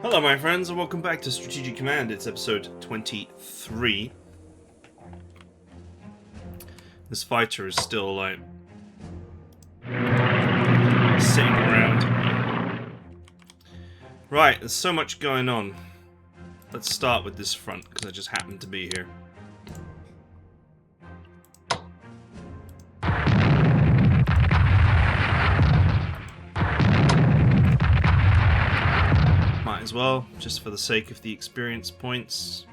Hello my friends and welcome back to Strategic Command. It's episode 23. This fighter is still like sitting around. Right, there's so much going on. Let's start with this front because I just happen to be here. Might as well, just for the sake of the experience points.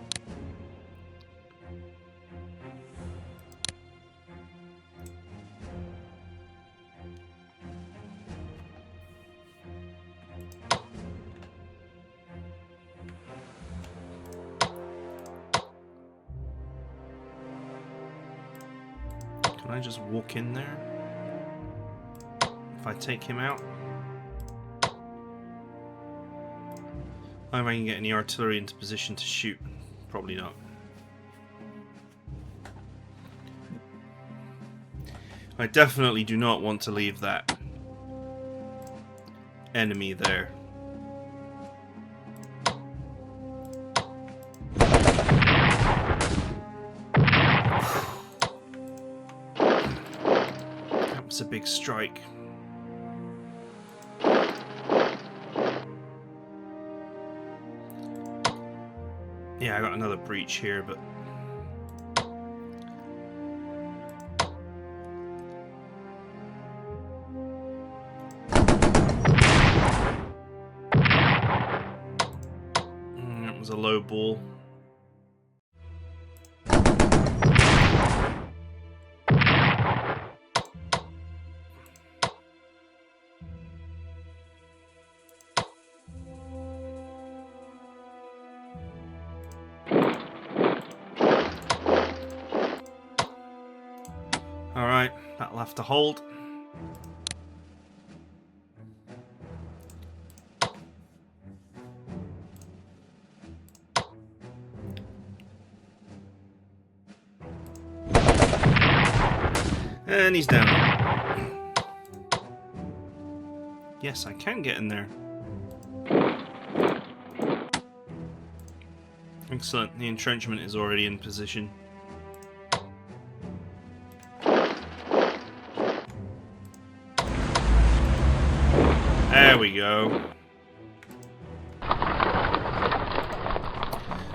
Can I just walk in there? If I take him out? I don't know if I can get any artillery into position to shoot. Probably not. I definitely do not want to leave that enemy there. That was a big strike. Yeah, I got another breach here, but that was a low ball. Alright, that'll have to hold. And he's down. Yes, I can get in there. Excellent, the entrenchment is already in position. There we go.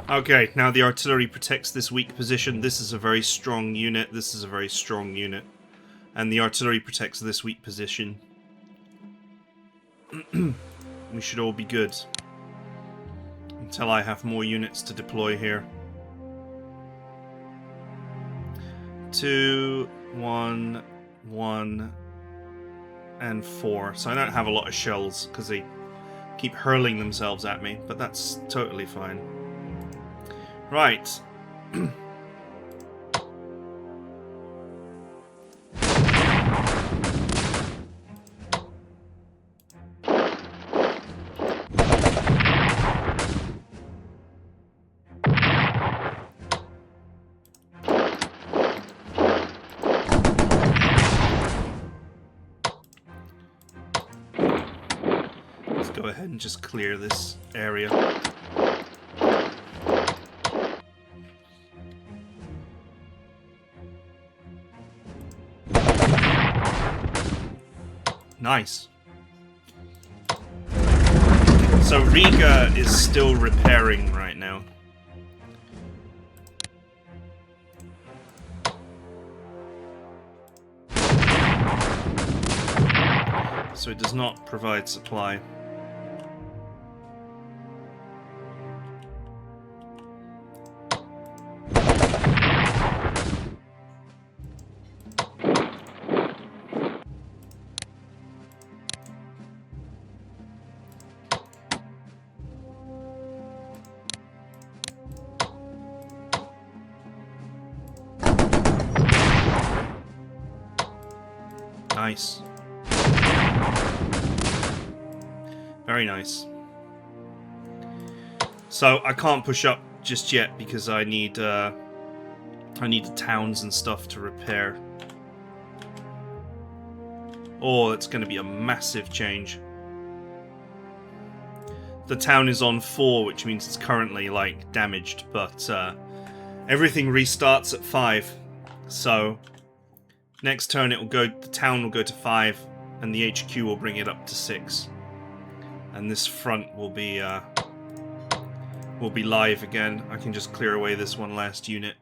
Okay, now the artillery protects this weak position. This is a very strong unit. This is a very strong unit. And the artillery protects this weak position. We should all be good. Until I have more units to deploy here. 2, 1, 1... and 4, so I don't have a lot of shells because they keep hurling themselves at me, but that's totally fine. Right. Go ahead and just clear this area. Nice. So Riga is still repairing right now. So it does not provide supply. Nice. Very nice. So I can't push up just yet because I need the towns and stuff to repair. Oh, it's going to be a massive change. the town is on 4, which means it's currently like damaged, but everything restarts at 5. So next turn the town will go to 5, and the HQ will bring it up to 6. And this front will be live again. I can just clear away this one last unit.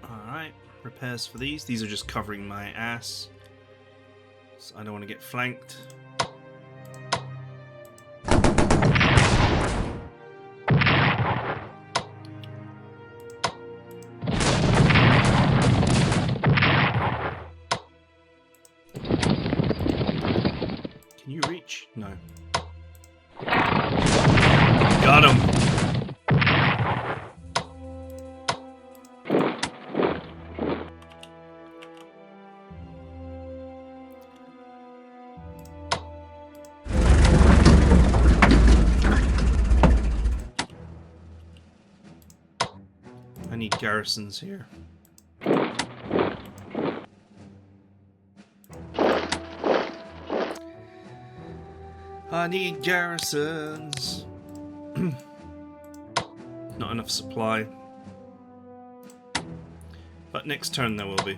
Alright, repairs for these. These are just covering my ass. So I don't want to get flanked. Can you reach? No. Got him! I need garrisons here. I need garrisons. Not enough supply. But next turn there will be.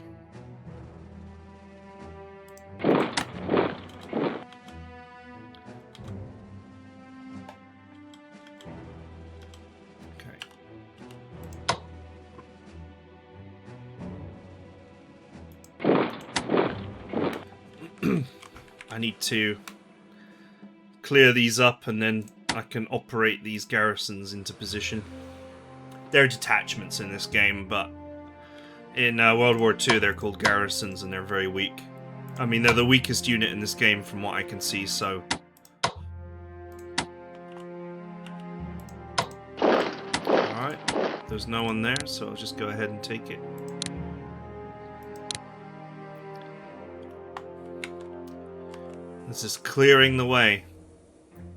I need to clear these up and then I can operate these garrisons into position. They're detachments in this game, but in World War II they're called garrisons and they're very weak. I mean, they're the weakest unit in this game from what I can see, so... Alright, there's no one there, so I'll just go ahead and take it. This is clearing the way.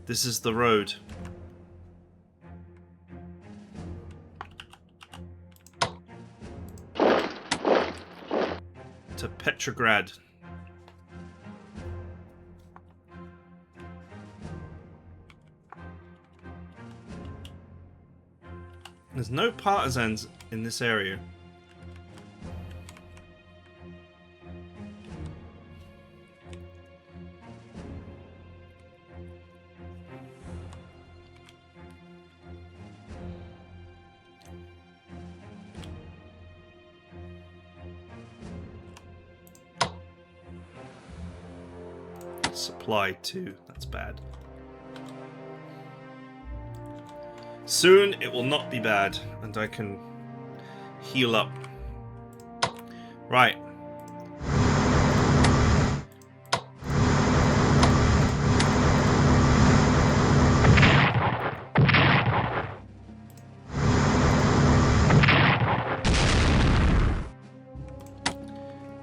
This is the road. To Petrograd. There's no partisans in this area. Supply too. That's bad. Soon it will not be bad, and I can heal up. Right.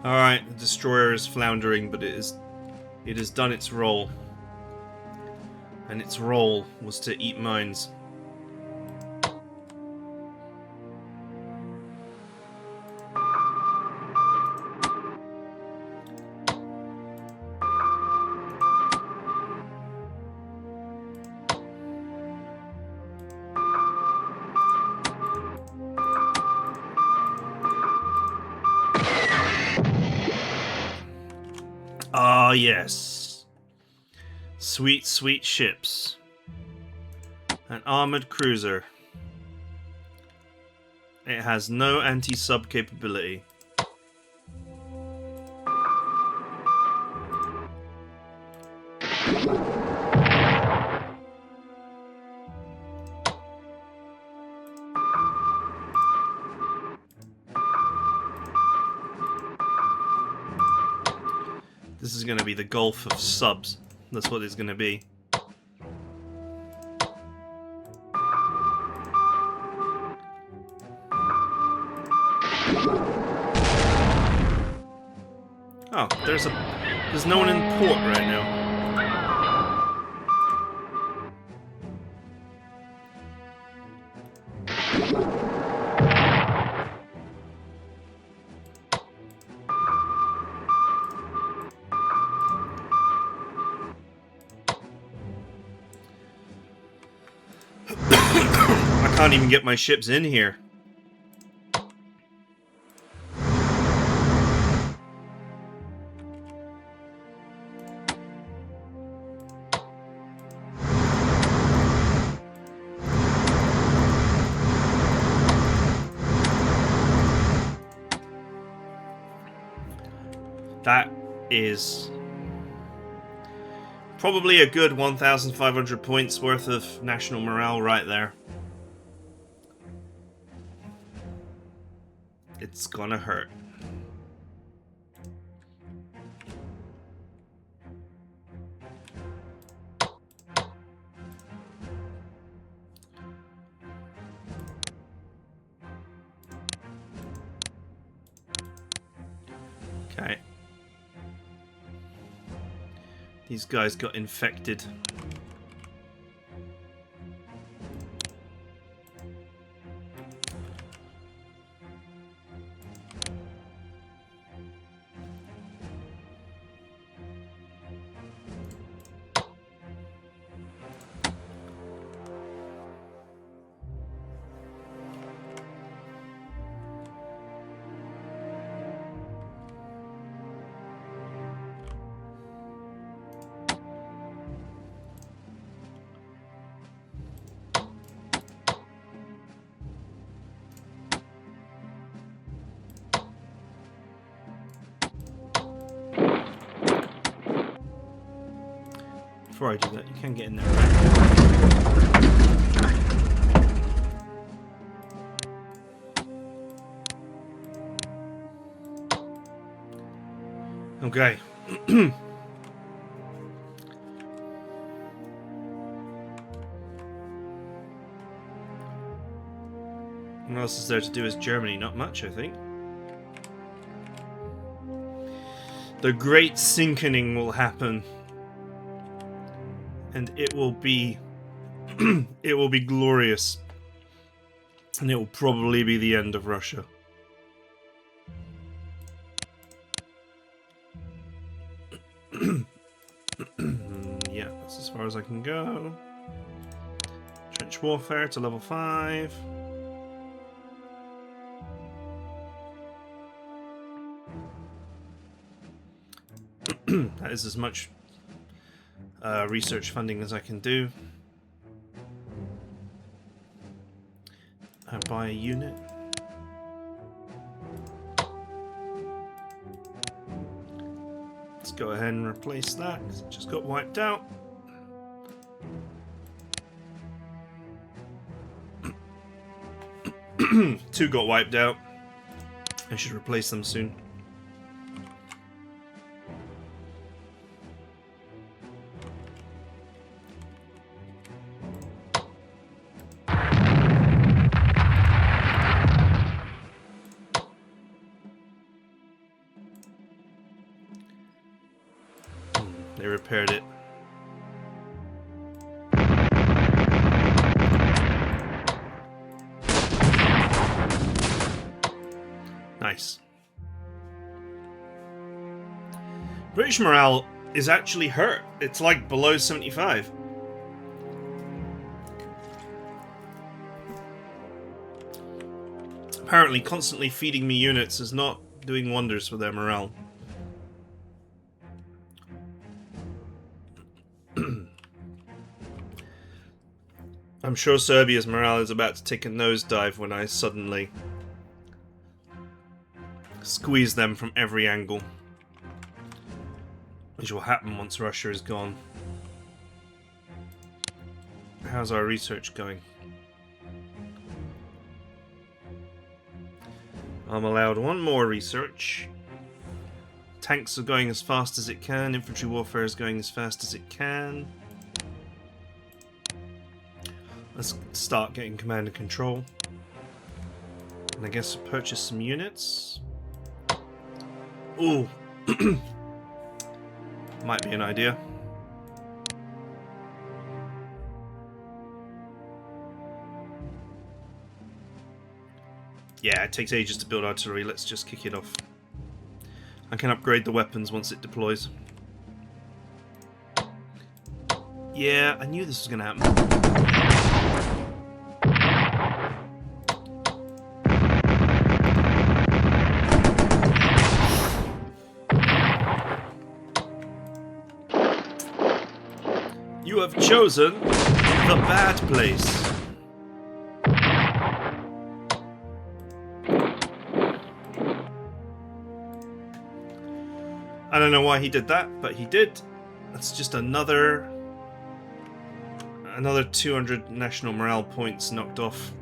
Alright, the destroyer is floundering, but it has done its role. And its role was to eat mines. Ah, yes. Sweet, sweet ships. An armored cruiser. It has no anti-sub capability. This is going to be the Gulf of Subs. That's what it's going to be. Oh, there's no one in port right now. can't even get my ships in here. That is probably a good 1,500 points worth of national morale right there. It's gonna hurt. Okay. These guys got infected. Before I do that, you can get in there. Okay. What else is there to do as Germany? Not much, I think. The Great Sinkening will happen. And it will be it will be glorious. And it will probably be the end of Russia. Yeah, that's as far as I can go. Trench warfare to level 5. That is as much research funding as I can do. I buy a unit. Let's go ahead and replace that because it just got wiped out. Two got wiped out. I should replace them soon. They repaired it. Nice. British morale is actually hurt. It's like below 75. Apparently, constantly feeding me units is not doing wonders for their morale. I'm sure Serbia's morale is about to take a nosedive when I suddenly squeeze them from every angle. Which will happen once Russia is gone. How's our research going? I'm allowed one more research. Tanks are going as fast as it can. Infantry warfare is going as fast as it can. Let's start getting command and control. And I guess purchase some units. Ooh. Might be an idea. Yeah, it takes ages to build artillery. Let's just kick it off. I can upgrade the weapons once it deploys. Yeah, I knew this was going to happen. chosen the bad place. I don't know why he did that, but he did. That's just another 200 national morale points knocked off.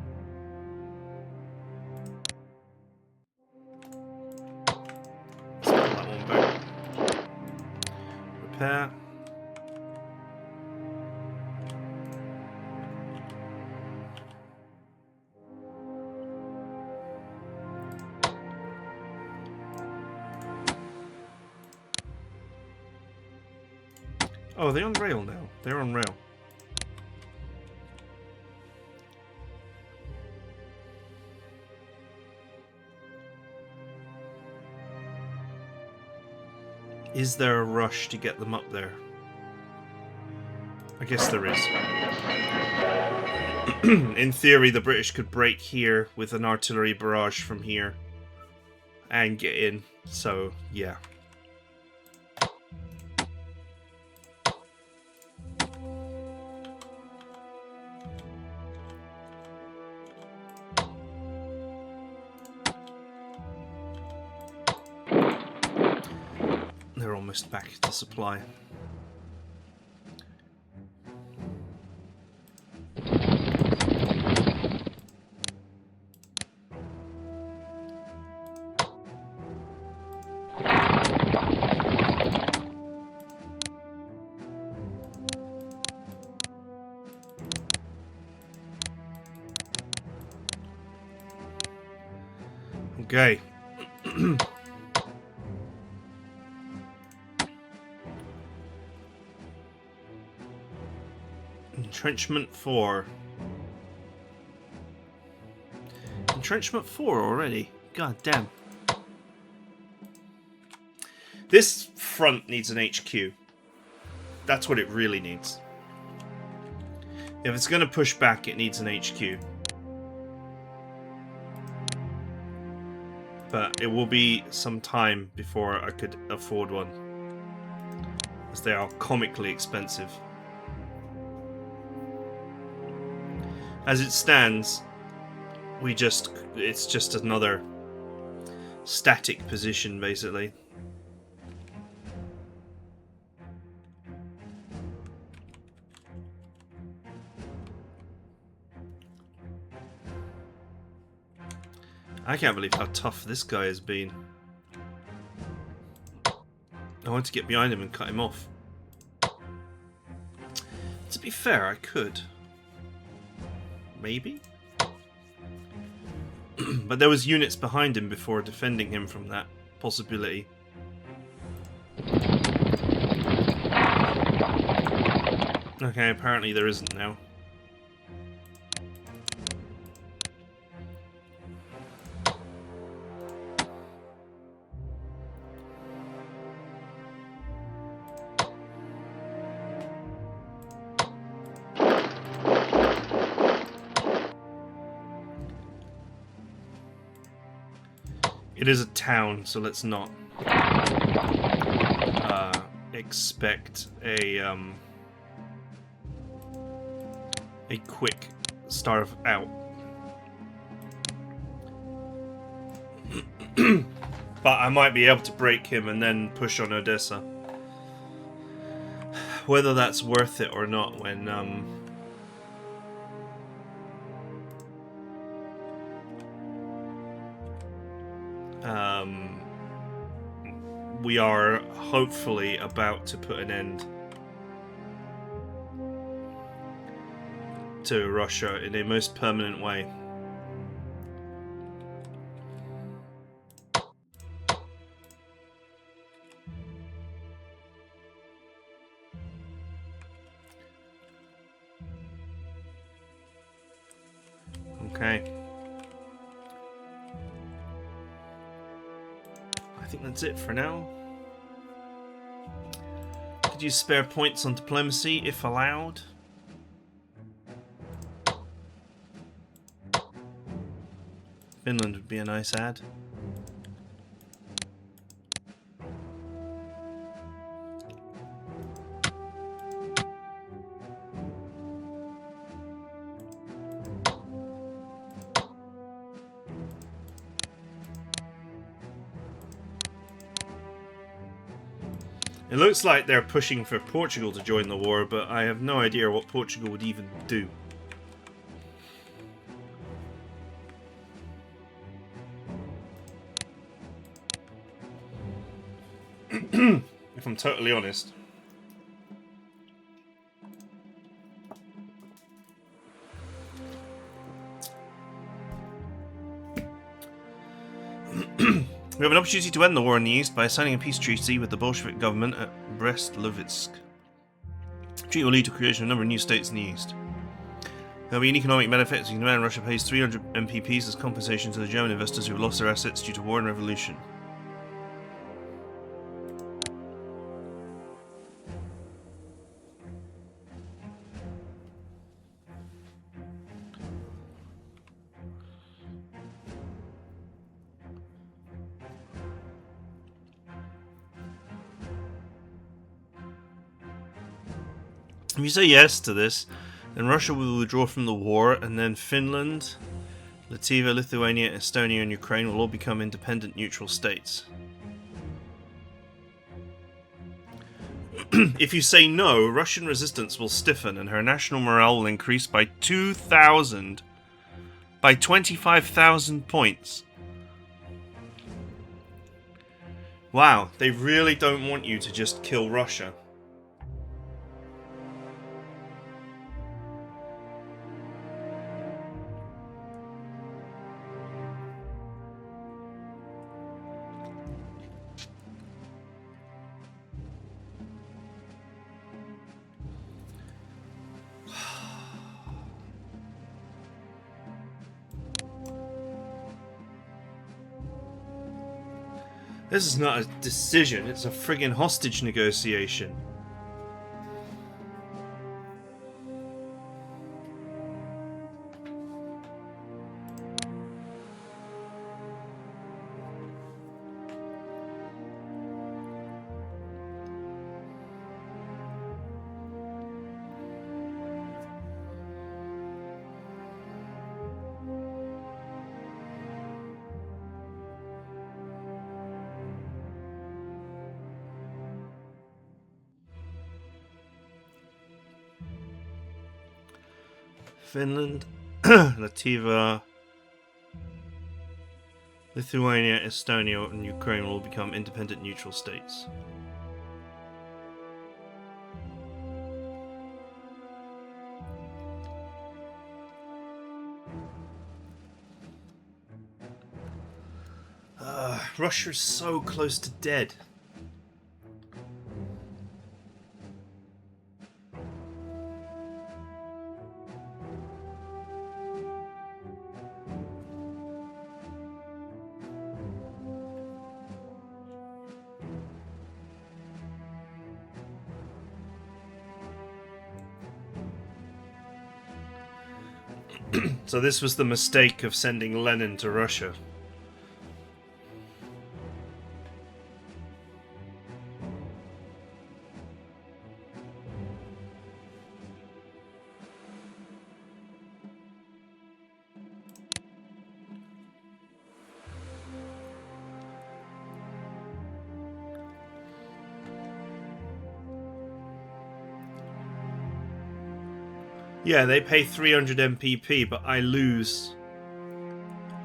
Let's pull that one back. Repair. Oh, are they on rail now? They're on rail. Is there a rush to get them up there? I guess there is. In theory, the British could break here with an artillery barrage from here and get in. So, yeah. They're almost back to supply. Okay. Entrenchment 4. Entrenchment 4 already? God damn. This front needs an HQ. That's what it really needs. If it's going to push back, it needs an HQ. But it will be some time before I could afford one, as they are comically expensive. As it stands, it's just another static position, basically. I can't believe how tough this guy has been. I want to get behind him and cut him off. To be fair, I could. Maybe? But there was units behind him before defending him from that possibility. Okay, apparently there isn't now. It is a town, so let's not expect a quick starve out. But I might be able to break him and then push on Odessa. Whether that's worth it or not when we are hopefully about to put an end to Russia in a most permanent way. Okay. I think that's it for now. Could you spare points on diplomacy if allowed? Finland would be a nice add. It looks like they're pushing for Portugal to join the war, but I have no idea what Portugal would even do. If I'm totally honest. We have an opportunity to end the war in the east by signing a peace treaty with the Bolshevik government at Brest-Litovsk. The treaty will lead to the creation of a number of new states in the east. There will be an economic benefit as you can demand Russia pays 300 MPPs as compensation to the German investors who have lost their assets due to war and revolution. If you say yes to this, then Russia will withdraw from the war, and then Finland, Latvia, Lithuania, Estonia, and Ukraine will all become independent neutral states. If you say no, Russian resistance will stiffen and her national morale will increase by 2,000, by 25,000 points. Wow, they really don't want you to just kill Russia. This is not a decision, it's a friggin' hostage negotiation. Finland, Latvia, Lithuania, Estonia, and Ukraine will all become independent neutral states. Russia is so close to dead. So this was the mistake of sending Lenin to Russia. Yeah, they pay 300 MPP, but I lose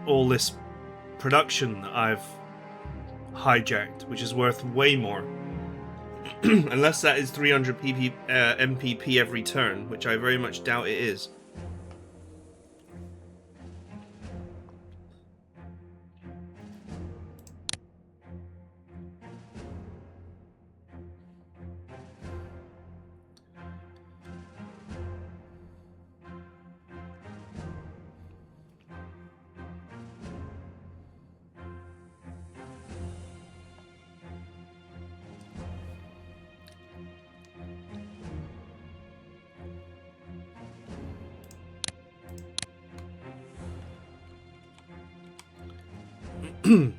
all this production that I've hijacked, which is worth way more. Unless that is 300 MPP every turn, which I very much doubt it is.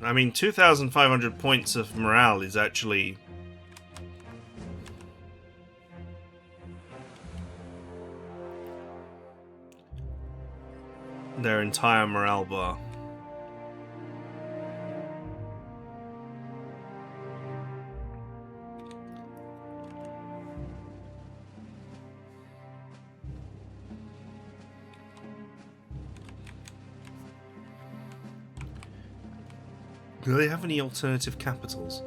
I mean, 2,500 points of morale is actually their entire morale bar. Do they have any alternative capitals?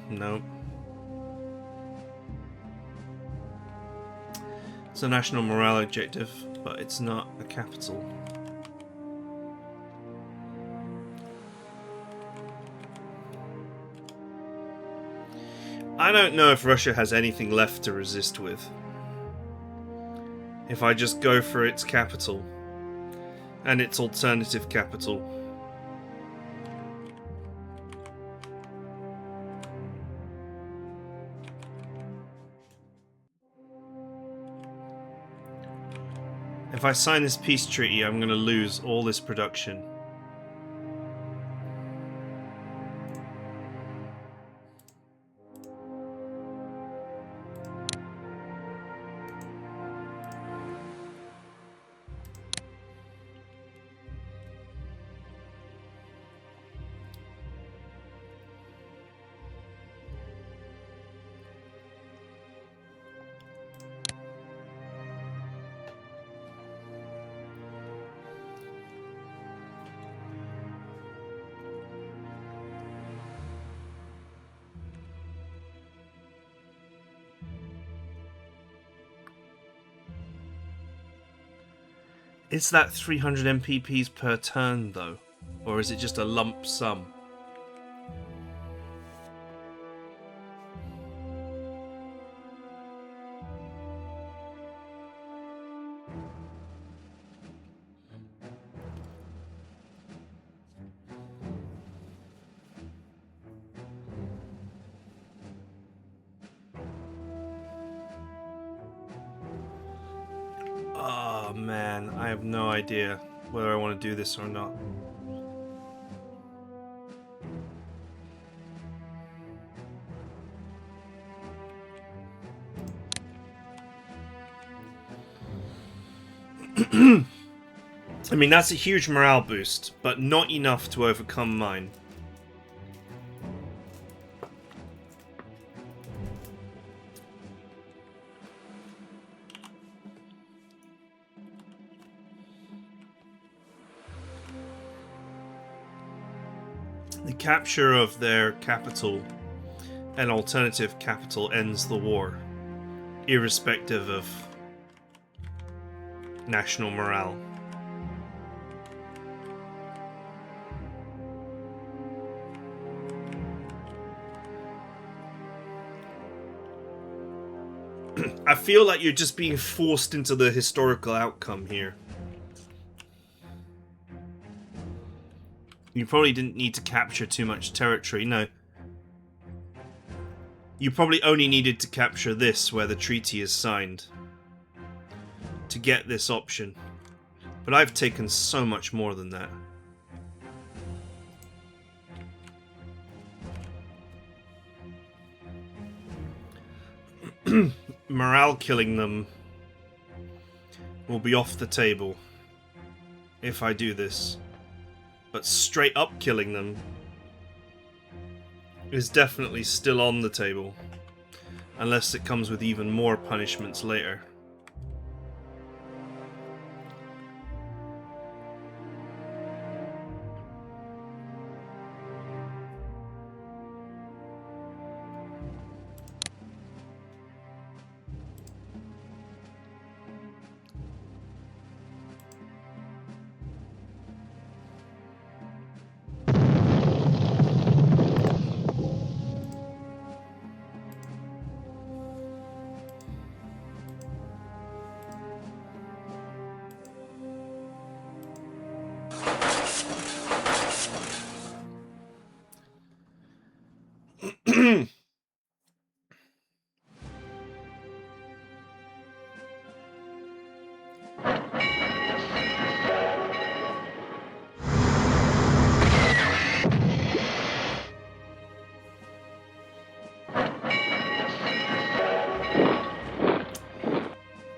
No. It's a national morale objective, but it's not a capital. I don't know if Russia has anything left to resist with. If I just go for its capital and its alternative capital. If I sign this peace treaty, I'm going to lose all this production. Is that 300 MPPs per turn, though? Or is it just a lump sum? Oh man, I have no idea whether I want to do this or not. I mean, that's a huge morale boost, but not enough to overcome mine. The capture of their capital and alternative capital ends the war, irrespective of national morale. I feel like you're just being forced into the historical outcome here. You probably didn't need to capture too much territory, no. You probably only needed to capture this where the treaty is signed to get this option. But I've taken so much more than that. Morale killing them will be off the table if I do this. But straight up killing them is definitely still on the table. Unless it comes with even more punishments later.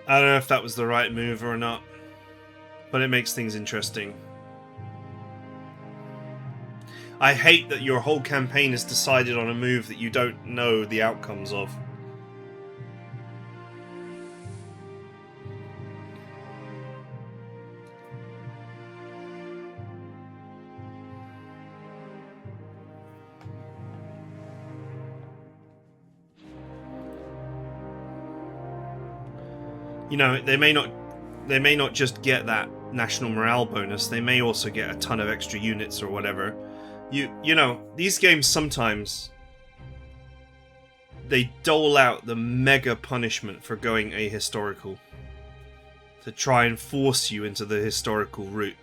I don't know if that was the right move or not, but it makes things interesting. I hate that your whole campaign is decided on a move that you don't know the outcomes of. you know, they may not just get that national morale bonus, they may also get a ton of extra units or whatever. You know, these games sometimes they dole out the mega punishment for going ahistorical to try and force you into the historical route.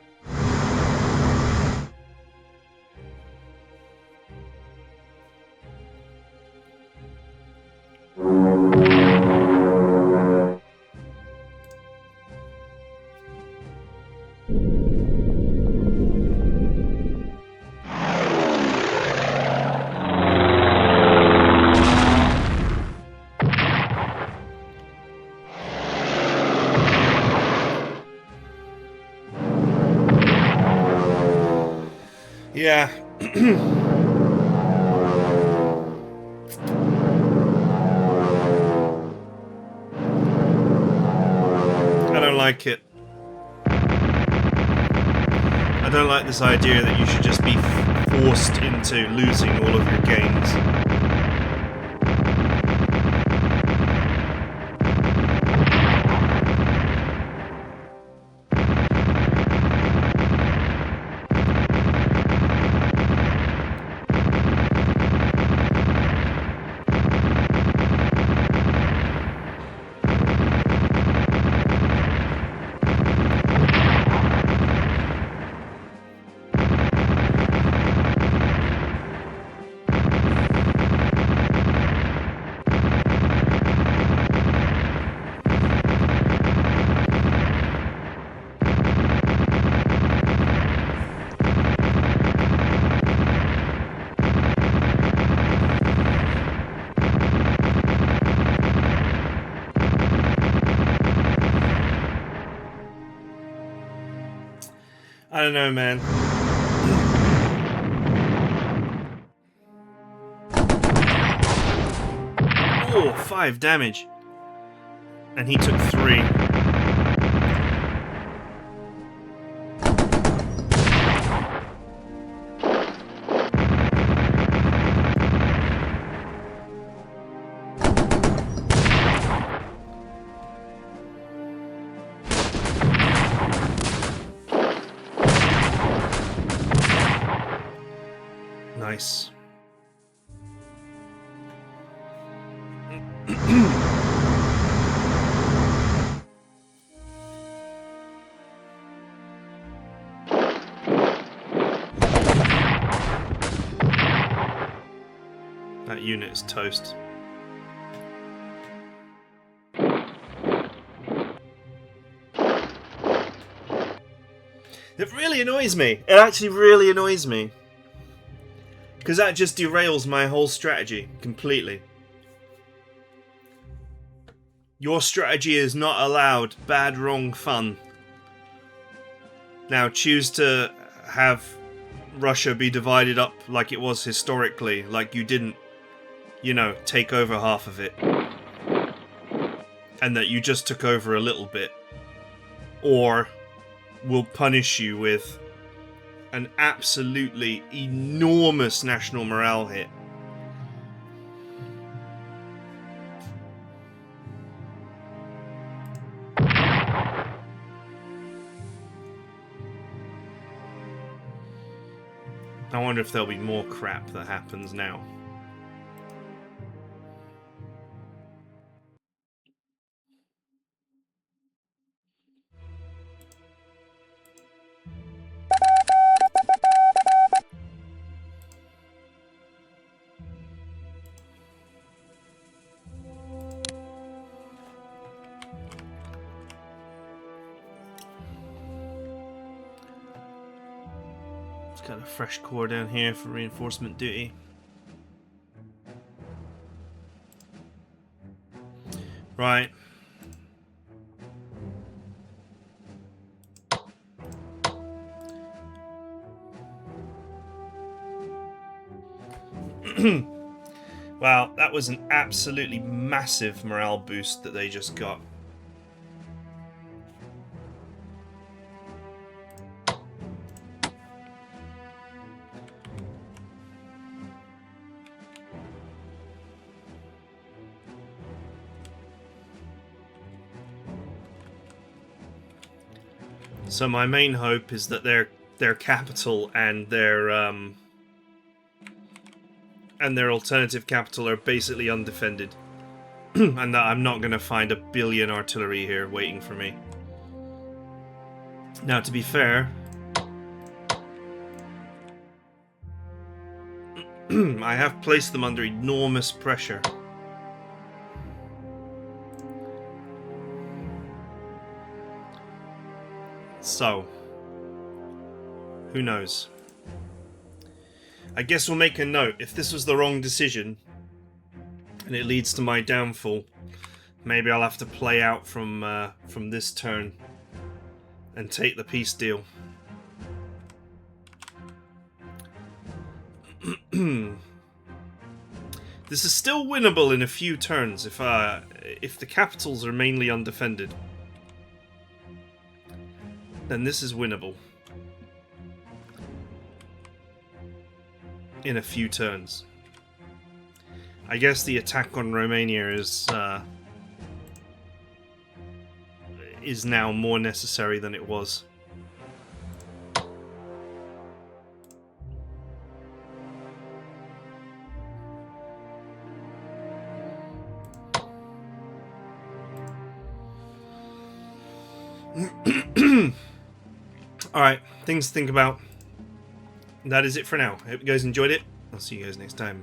Yeah. I don't like it. I don't like this idea that you should just be forced into losing all of your games. I don't know, man. Oh, 5 damage. And he took 3. Nice. That unit is toast. It really annoys me. It actually really annoys me. Because that just derails my whole strategy completely. Your strategy is not allowed. Bad, wrong, fun. Now choose to have Russia be divided up like it was historically, like you didn't, you know, take over half of it. And that you just took over a little bit. Or we'll punish you with an absolutely enormous national morale hit. I wonder if there'll be more crap that happens now. Got a fresh core down here for reinforcement duty. Right. Wow, that was an absolutely massive morale boost that they just got. So my main hope is that their capital and their alternative capital are basically undefended. And that I'm not going to find a billion artillery here waiting for me. Now, to be fair, I have placed them under enormous pressure. So, who knows? I guess we'll make a note. If this was the wrong decision, and it leads to my downfall, maybe I'll have to play out from this turn and take the peace deal. This is still winnable in a few turns if the capitals are mainly undefended. Then this is winnable in a few turns. I guess the attack on Romania is now more necessary than it was. Alright, things to think about. That is it for now. I hope you guys enjoyed it. I'll see you guys next time.